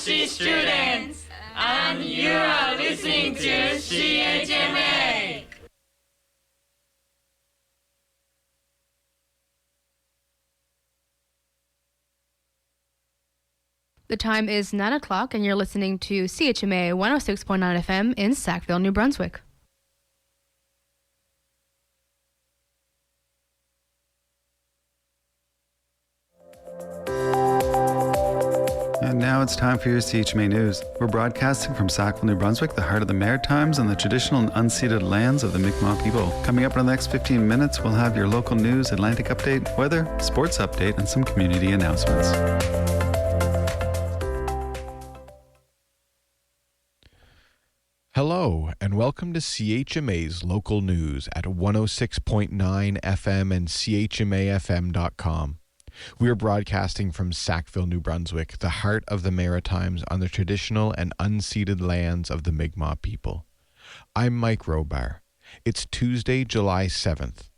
Taxi students, and you are listening to CHMA. The time is 9 o'clock and you're listening to CHMA 106.9 FM in Sackville, New Brunswick. And now it's time for your CHMA News. We're broadcasting from Sackville, New Brunswick, the heart of the Maritimes and the traditional and unceded lands of the Mi'kmaq people. Coming up in the next 15 minutes, we'll have your local news, Atlantic update, weather, sports update, and some community announcements. Hello, and welcome to CHMA's local news at 106.9 FM and chmafm.com. We are broadcasting from Sackville, New Brunswick, the heart of the Maritimes on the traditional and unceded lands of the Mi'kmaq people. I'm Mike Robar. It's Tuesday, July 7th.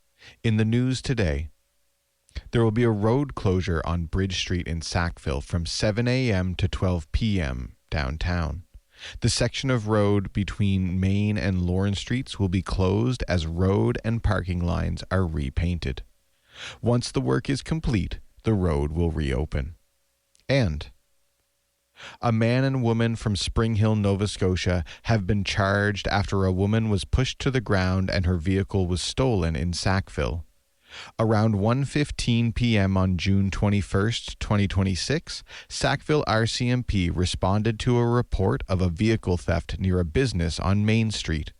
In the news today, there will be a road closure on Bridge Street in Sackville from 7 a.m. to 12 p.m. downtown. The section of road between Main and Lawrence Streets will be closed as road and parking lines are repainted. Once the work is complete, the road will reopen. And a man and woman from Spring Hill, Nova Scotia have been charged after a woman was pushed to the ground and her vehicle was stolen in Sackville. Around 1:15 p.m. on June 21st, 2026, Sackville RCMP responded to a report of a vehicle theft near a business on Main Street.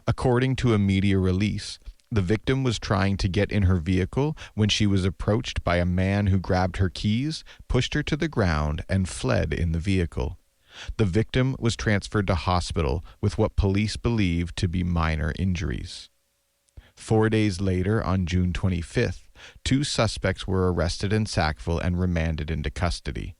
According to a media release, the victim was trying to get in her vehicle when she was approached by a man who grabbed her keys, pushed her to the ground, and fled in the vehicle. The victim was transferred to hospital with what police believe to be minor injuries. 4 days later, on June 25th, 2 suspects were arrested in Sackville and remanded into custody.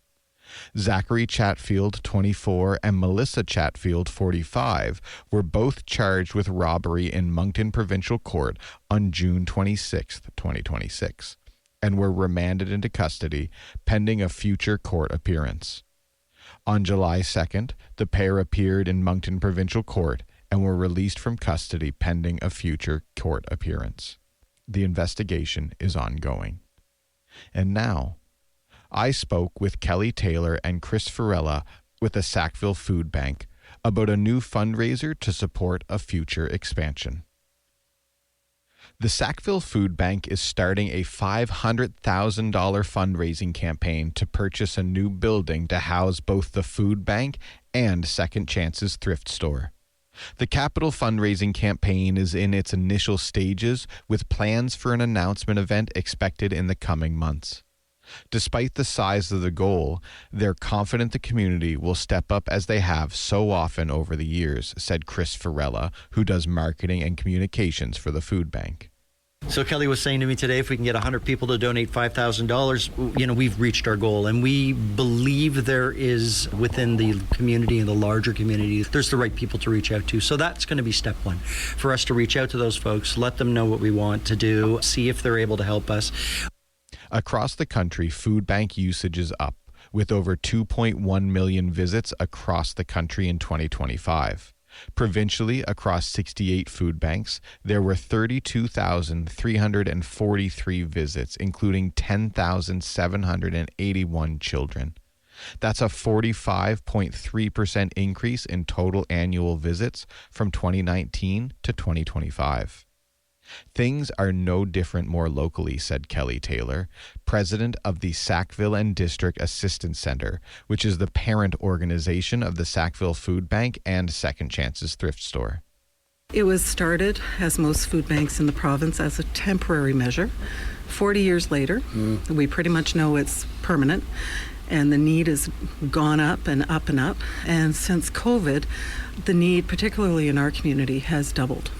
Zachary Chatfield, 24, and Melissa Chatfield, 45, were both charged with robbery in Moncton Provincial Court on June 26, 2026, and were remanded into custody pending a future court appearance. On July 2nd, the pair appeared in Moncton Provincial Court and were released from custody pending a future court appearance. The investigation is ongoing. And now, I spoke with Kelly Taylor and Chris Farella with the Sackville Food Bank about a new fundraiser to support a future expansion. The Sackville Food Bank is starting a $500,000 fundraising campaign to purchase a new building to house both the food bank and Second Chance's thrift store. The capital fundraising campaign is in its initial stages, with plans for an announcement event expected in the coming months. Despite the size of the goal, they're confident the community will step up as they have so often over the years, said Chris Farella, who does marketing and communications for the food bank. So Kelly was saying to me today, if we can get 100 people to donate $5,000, we've reached our goal. And we believe there is, within the community and the larger community, there's the right people to reach out to. So that's going to be step one, for us to reach out to those folks, let them know what we want to do, see if they're able to help us. Across the country, food bank usage is up, with over 2.1 million visits across the country in 2025. Provincially, across 68 food banks, there were 32,343 visits, including 10,781 children. That's a 45.3% increase in total annual visits from 2019 to 2025. Things are no different more locally, said Kelly Taylor, president of the Sackville and District Assistance Center, which is the parent organization of the Sackville Food Bank and Second Chance's thrift store. It was started, as most food banks in the province, as a temporary measure. 40 years later, we pretty much know it's permanent, and the need has gone up and up and up. And since COVID, the need, particularly in our community, has doubled.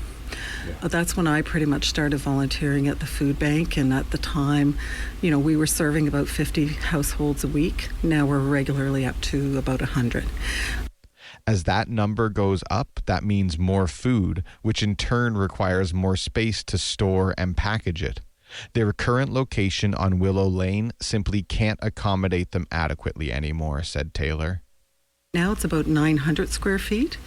That's when I pretty much started volunteering at the food bank, and at the time, we were serving about 50 households a week. Now we're regularly up to about 100. As that number goes up, that means more food, which in turn requires more space to store and package it. Their current location on Willow Lane simply can't accommodate them adequately anymore, said Taylor. Now it's about 900 square feet.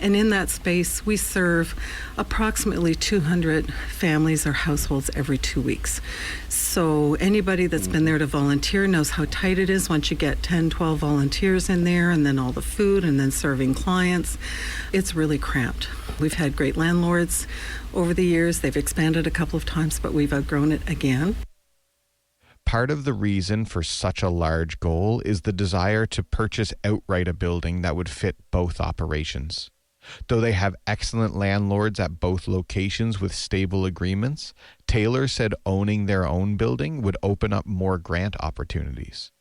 And in that space, we serve approximately 200 families or households every 2 weeks. So anybody that's been there to volunteer knows how tight it is once you get 10, 12 volunteers in there, and then all the food, and then serving clients. It's really cramped. We've had great landlords over the years. They've expanded a couple of times, but we've outgrown it again. Part of the reason for such a large goal is the desire to purchase outright a building that would fit both operations. Though they have excellent landlords at both locations with stable agreements, Taylor said owning their own building would open up more grant opportunities.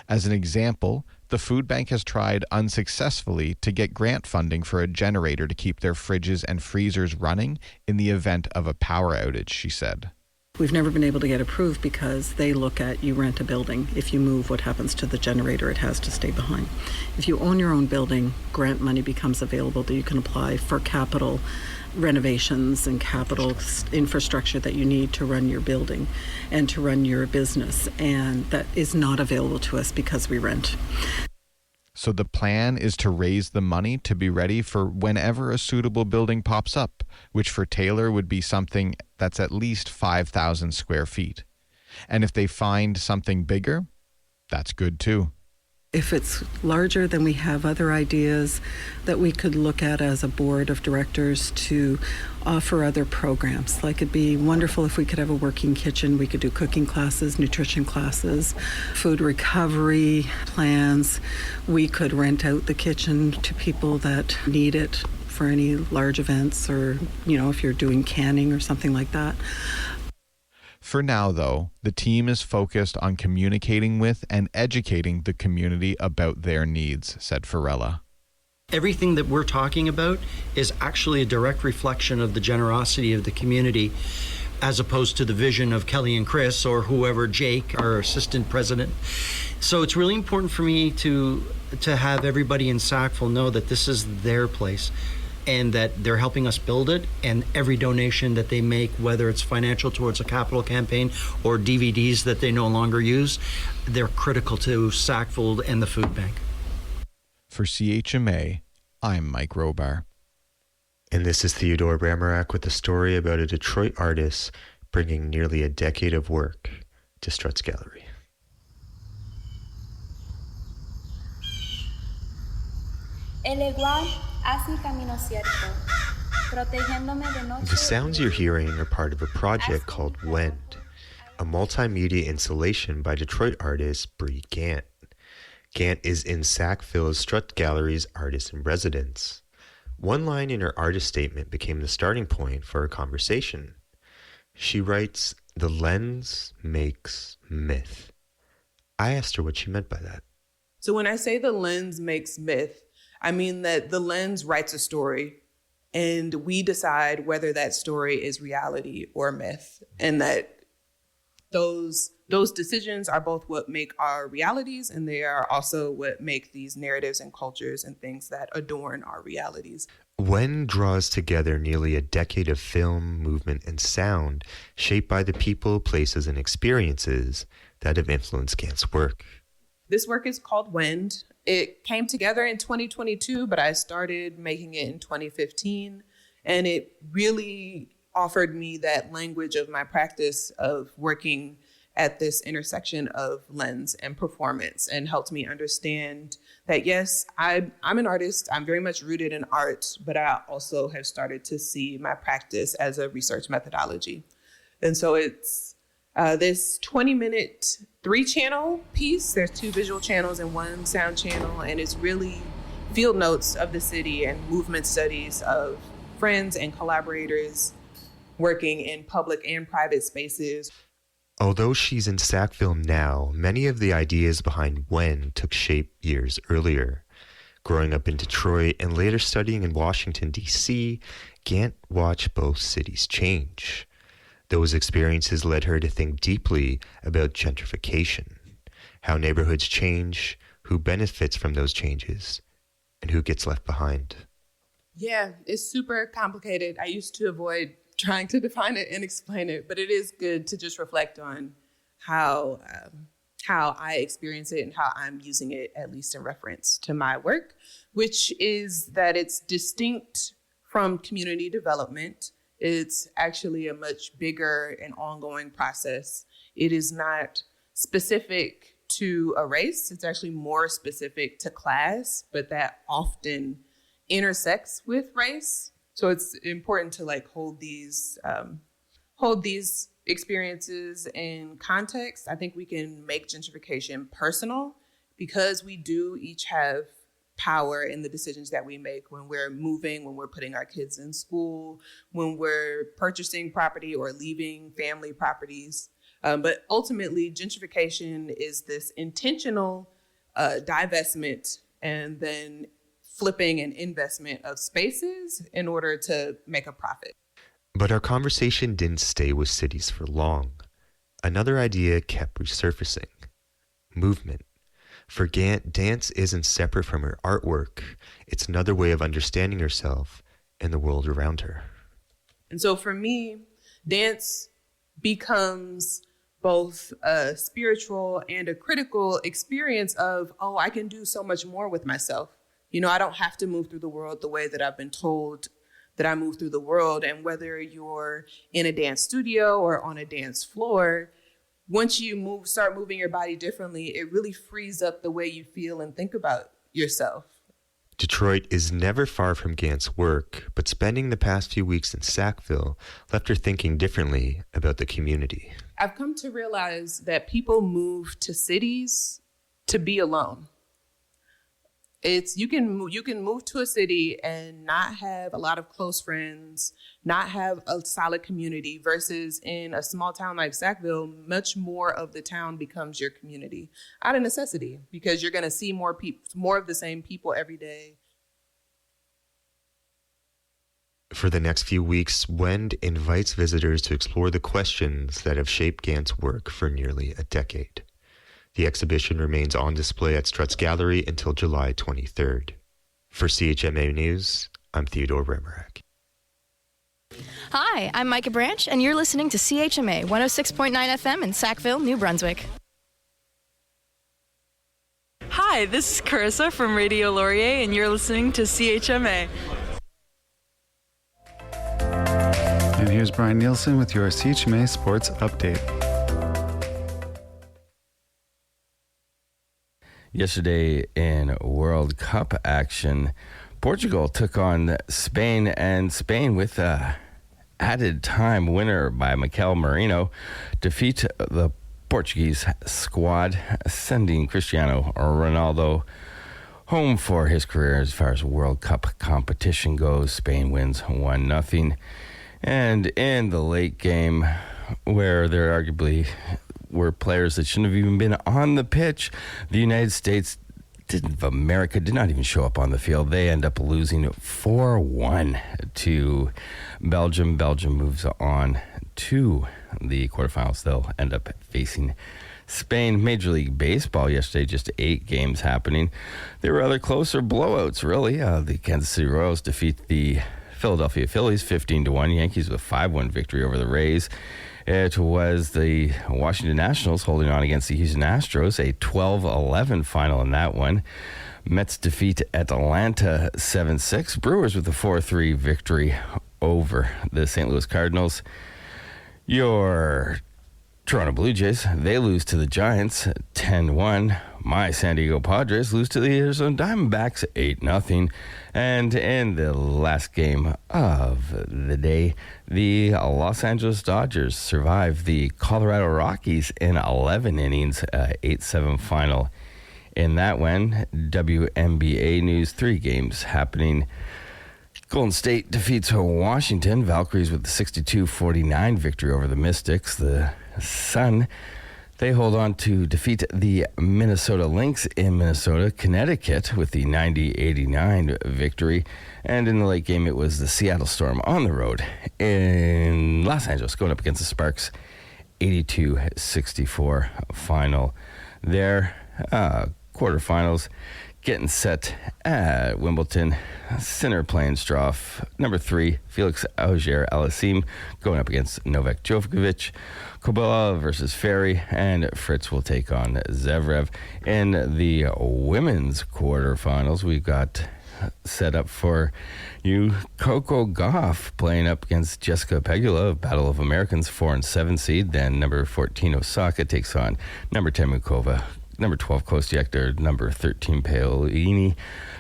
As an example, the food bank has tried unsuccessfully to get grant funding for a generator to keep their fridges and freezers running in the event of a power outage, she said. We've never been able to get approved because they look at, you rent a building. If you move, what happens to the generator? It has to stay behind. If you own your own building, grant money becomes available that you can apply for capital renovations and capital infrastructure that you need to run your building and to run your business. And that is not available to us because we rent. So the plan is to raise the money to be ready for whenever a suitable building pops up, which for Taylor would be something that's at least 5,000 square feet. And if they find something bigger, that's good too. If it's larger, then we have other ideas that we could look at as a board of directors to offer other programs. Like, it'd be wonderful if we could have a working kitchen. We could do cooking classes, nutrition classes, food recovery plans. We could rent out the kitchen to people that need it for any large events, or, if you're doing canning or something like that. For now, though, the team is focused on communicating with and educating the community about their needs, said Farella. Everything that we're talking about is actually a direct reflection of the generosity of the community, as opposed to the vision of Kelly and Chris or whoever, Jake, our assistant president. So it's really important for me to have everybody in Sackville know that this is their place, and that they're helping us build it, and every donation that they make, whether it's financial towards a capital campaign or DVDs that they no longer use, they're critical to Sackville and the food bank. For CHMA, I'm Mike Robar. And this is Theodore Bramarack with a story about a Detroit artist bringing nearly a decade of work to Strutt's Gallery. El igual haz mi camino cierto, protegiéndome de noche. The sounds you're hearing are part of a project called Wend, a multimedia installation by Detroit artist Bree Gant. Gant is in Sackville's Strutt Gallery's artist in residence. One line in her artist statement became the starting point for a conversation. She writes, "The lens makes myth." I asked her what she meant by that. So when I say the lens makes myth, I mean that the lens writes a story and we decide whether that story is reality or myth, and that those decisions are both what make our realities, and they are also what make these narratives and cultures and things that adorn our realities. Wend draws together nearly a decade of film, movement, and sound shaped by the people, places, and experiences that have influenced Gant's work. This work is called Wend. It came together in 2022, but I started making it in 2015. And it really offered me that language of my practice of working at this intersection of lens and performance, and helped me understand that, yes, I'm an artist. I'm very much rooted in art, but I also have started to see my practice as a research methodology. And so it's this 20-minute 3-channel piece. There's 2 visual channels and 1 sound channel, and it's really field notes of the city and movement studies of friends and collaborators working in public and private spaces. Although she's in Sackville now, many of the ideas behind Wend took shape years earlier. Growing up in Detroit and later studying in Washington, D.C., Gant watched both cities change. Those experiences led her to think deeply about gentrification, how neighborhoods change, who benefits from those changes, and who gets left behind. Yeah, it's super complicated. I used to avoid trying to define it and explain it, but it is good to just reflect on how how I experience it and how I'm using it, at least in reference to my work, which is that it's distinct from community development. It's actually a much bigger and ongoing process. It is not specific to a race. It's actually more specific to class, but that often intersects with race. So it's important to like hold these experiences in context. I think we can make gentrification personal because we do each have power in the decisions that we make when we're moving, when we're putting our kids in school, when we're purchasing property or leaving family properties. But ultimately, gentrification is this intentional divestment and then flipping and investment of spaces in order to make a profit. But our conversation didn't stay with cities for long. Another idea kept resurfacing: movement. For Gant, dance isn't separate from her artwork. It's another way of understanding herself and the world around her. And so for me, dance becomes both a spiritual and a critical experience of, oh, I can do so much more with myself. You know, I don't have to move through the world the way that I've been told that I move through the world. And whether you're in a dance studio or on a dance floor, once you start moving your body differently, it really frees up the way you feel and think about yourself. Detroit is never far from Gant's work, but spending the past few weeks in Sackville left her thinking differently about the community. I've come to realize that people move to cities to be alone. You can move to a city and not have a lot of close friends, not have a solid community, versus in a small town like Sackville, much more of the town becomes your community out of necessity because you're going to see more of the same people every day. For the next few weeks, Wend invites visitors to explore the questions that have shaped Gant's work for nearly a decade. The exhibition remains on display at Strutt's Gallery until July 23rd. For CHMA News, I'm Theodore Remerak. Hi, I'm Micah Branch, and you're listening to CHMA 106.9 FM in Sackville, New Brunswick. Hi, this is Carissa from Radio Laurier, and you're listening to CHMA. And here's Brian Nielsen with your CHMA Sports Update. Yesterday in World Cup action, Portugal took on Spain, and Spain, with a added time winner by Mikel Merino, defeat the Portuguese squad, sending Cristiano Ronaldo home for his career as far as World Cup competition goes. Spain wins 1-0. And in the late game, where there arguably were players that shouldn't have even been on the pitch, the United States of America did not even show up on the field. They end up losing 4-1 to Belgium. Belgium moves on to the quarterfinals. They'll end up facing Spain. Major League Baseball yesterday, just 8 games happening. There were other closer blowouts, really. The Kansas City Royals defeat the Philadelphia Phillies 15-1. Yankees with a 5-1 victory over the Rays. It was the Washington Nationals holding on against the Houston Astros, a 12-11 final in that one. Mets defeat Atlanta 7-6. Brewers with a 4-3 victory over the St. Louis Cardinals. Your Toronto Blue Jays, they lose to the Giants 10-1. My San Diego Padres lose to the Arizona Diamondbacks 8-0. And in the last game of the day, the Los Angeles Dodgers survive the Colorado Rockies in 11 innings, 8-7 final in that one. WNBA news, 3 games happening. Golden State defeats Washington. Valkyries with the 62-49 victory over the Mystics. The Sun, they hold on to defeat the Minnesota Lynx in Minnesota. Connecticut with the 90-89 victory. And in the late game, it was the Seattle Storm on the road in Los Angeles going up against the Sparks. 82-64 final there. Quarterfinals. getting set at Wimbledon. Sinner playing Stroff. Number 3, Felix Auger-Aliassime going up against Novak Djokovic. Kobila versus Ferry, and Fritz will take on Zverev. In the women's quarterfinals, we've got set up for you Coco Gauff playing up against Jessica Pegula of Battle of Americans, 4 and 7 seed. Then number 14 Osaka takes on number 10 Mukova. Number 12, Kostiak, number 13, Paolini.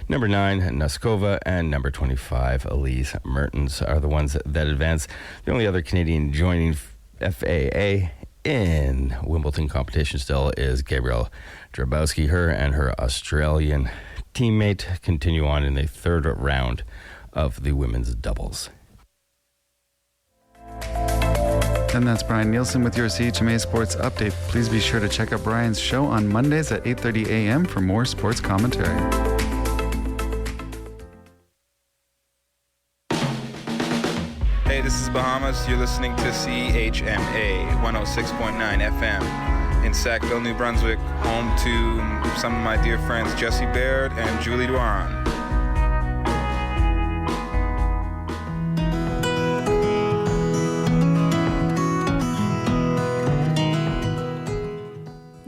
Number 9, Noskova, and number 25, Elise Mertens are the ones that advance. The only other Canadian joining FAA in Wimbledon competition still is Gabrielle Drabowski. Her and her Australian teammate continue on in the third round of the women's doubles. And that's Brian Nielsen with your CHMA Sports Update. Please be sure to check out Brian's show on Mondays at 8:30 a.m. for more sports commentary. Hey, this is Bahamas. You're listening to CHMA 106.9 FM in Sackville, New Brunswick, home to some of my dear friends Jesse Baird and Julie Duran.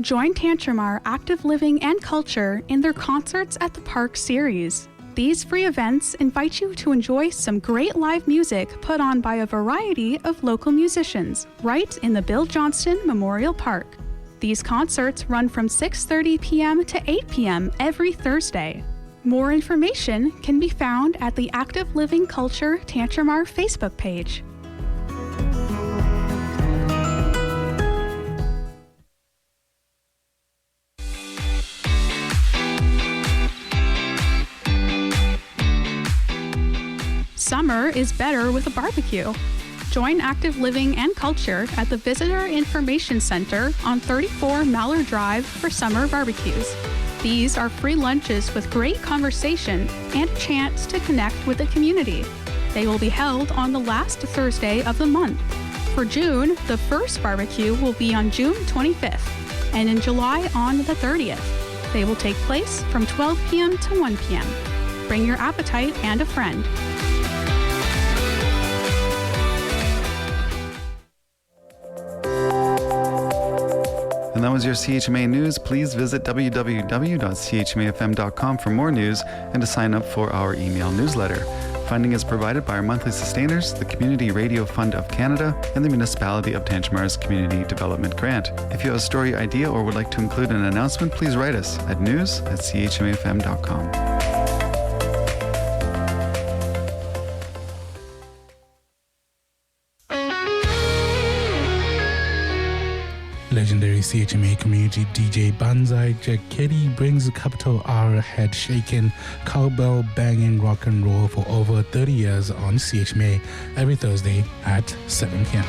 Join Tantramar Active Living and Culture in their Concerts at the Park series. These free events invite you to enjoy some great live music put on by a variety of local musicians right in the Bill Johnston Memorial Park. These concerts run from 6:30 p.m. to 8 p.m. every Thursday. More information can be found at the Active Living Culture Tantramar Facebook page. Summer is better with a barbecue. Join Active Living and Culture at the Visitor Information Center on 34 Mallard Drive for summer barbecues. These are free lunches with great conversation and a chance to connect with the community. They will be held on the last Thursday of the month. For June, the first barbecue will be on June 25th, and in July on the 30th. They will take place from 12 p.m. to 1 p.m. Bring your appetite and a friend. And that was your CHMA News. Please visit www.chmafm.com for more news and to sign up for our email newsletter. Funding is provided by our monthly sustainers, the Community Radio Fund of Canada, and the Municipality of Tantramar's Community Development Grant. If you have a story idea or would like to include an announcement, please write us at news@chmafm.com. Legendary CHMA community DJ Banzai Jack Kitty brings the capital hour head shaking, cowbell banging rock and roll for over 30 years on CHMA every Thursday at 7 p.m.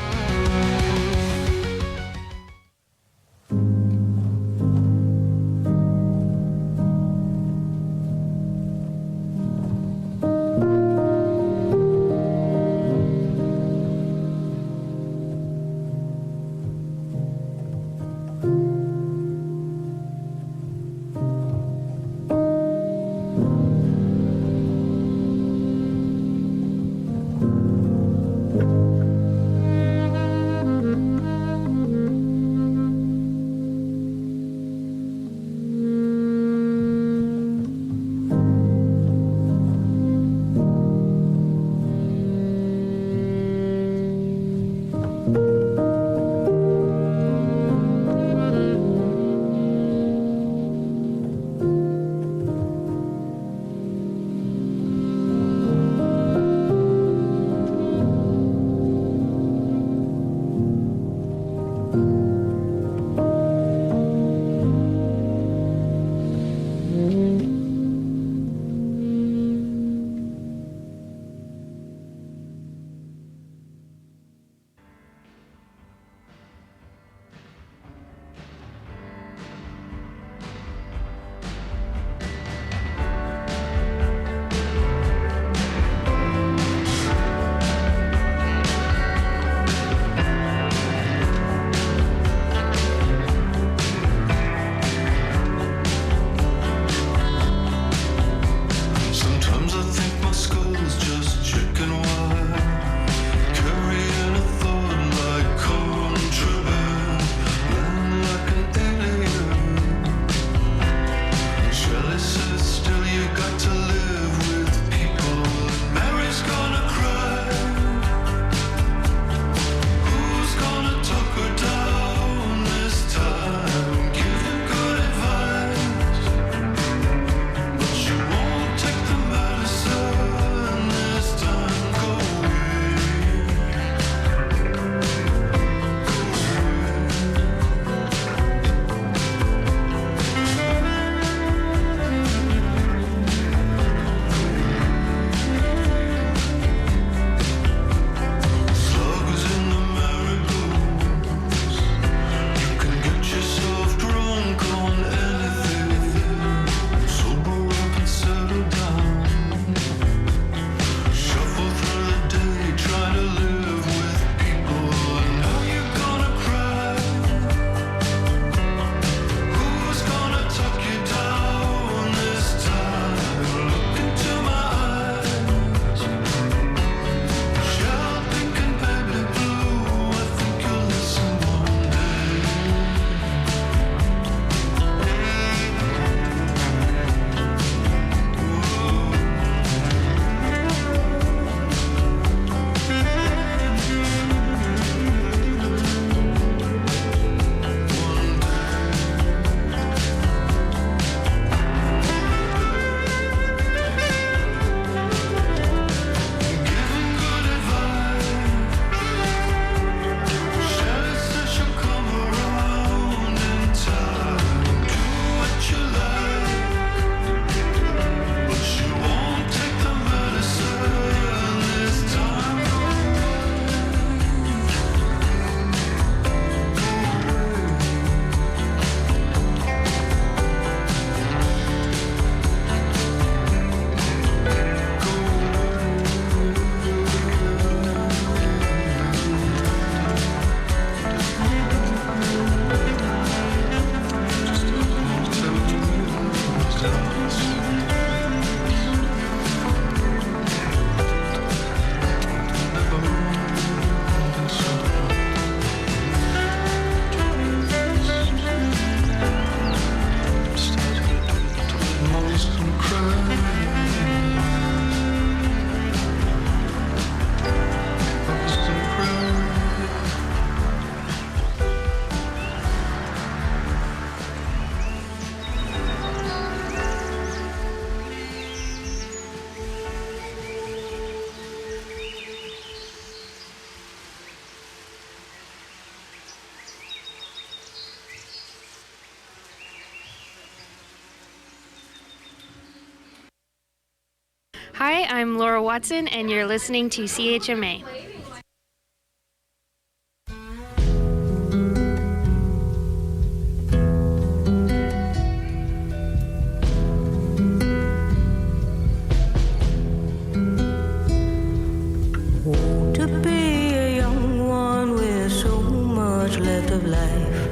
Hi, I'm Laura Watson, and you're listening to CHMA. To be a young one with so much left of life,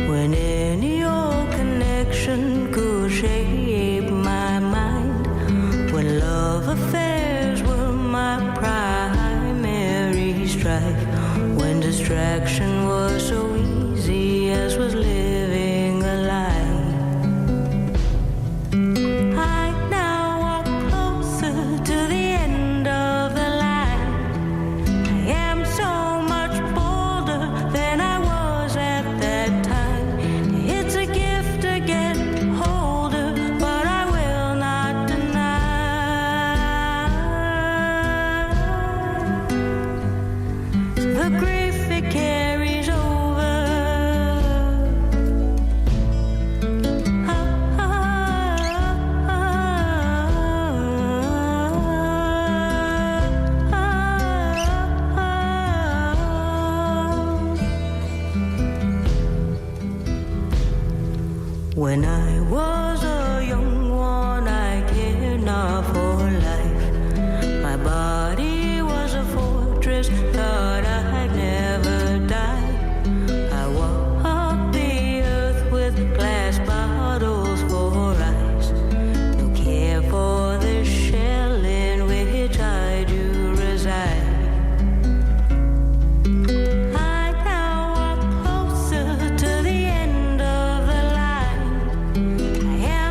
when any old connection could shape my mind, when love affairs were my primary strife, when distraction was so easy as was living a lie. I now walk closer to the end of the line. I am so much bolder than I was at that time. It's a gift to get older, but I will not deny the grief it carries over. When I was a young one, I cared not for life. My body was a fortress, thought I'd never die. I walked the earth with glass bottles for eyes. No care for the shell in which I do reside. I now walk closer to the end of the line. I am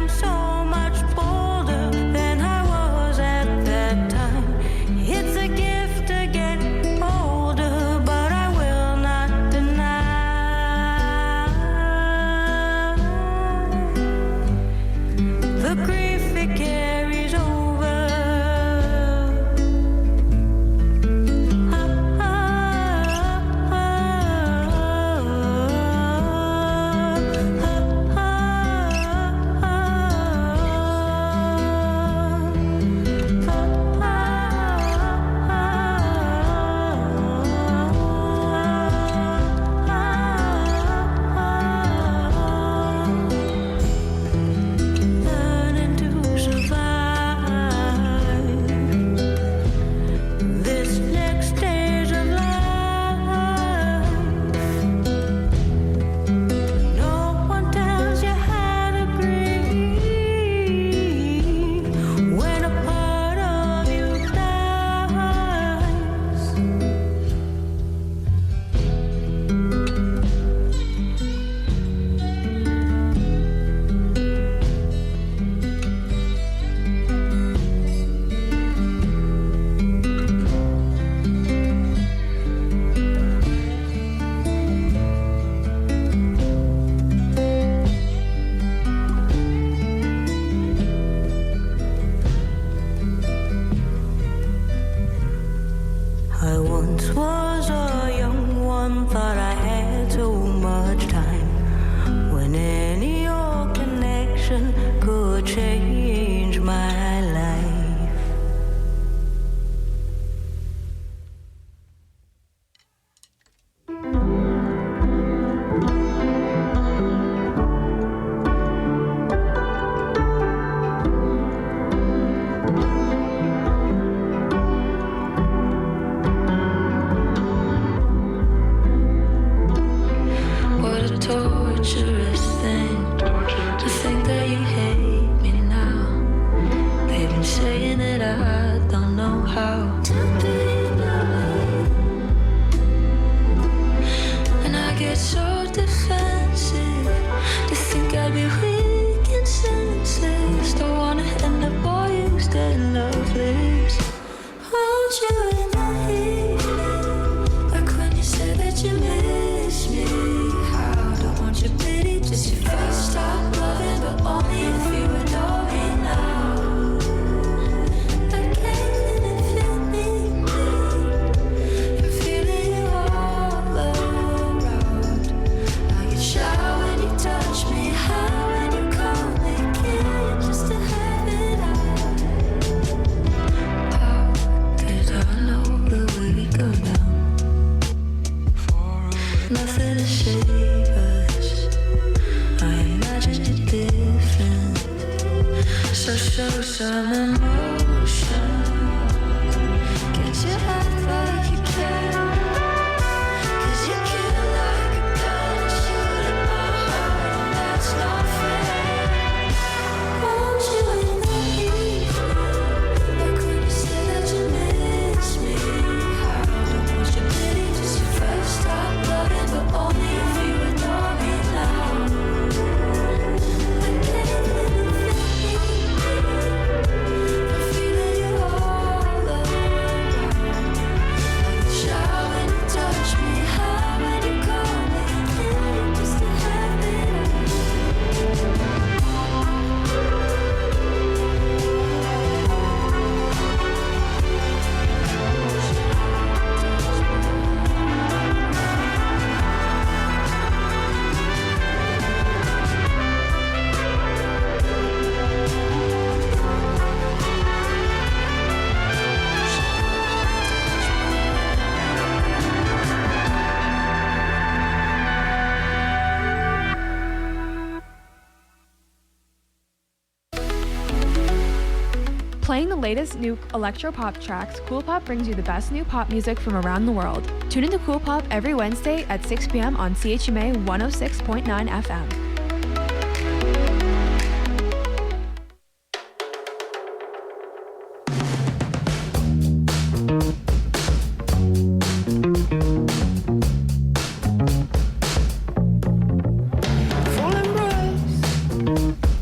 show some emotion. Get your act like you can. 'Cause you kill like a gun and shoot at my heart, and that's not fair. Won't you admit like when you said that you miss me? How don't want your pity, just your first stop loving, but only if you adore me now. I can't live I'm feeling you all around. Like the shower when you touch me, how when you call me, and just to have it Playing the latest new electro pop tracks, Cool Pop brings you the best new pop music from around the world. Tune into Cool Pop every Wednesday at 6 p.m. on CHMA 106.9 FM.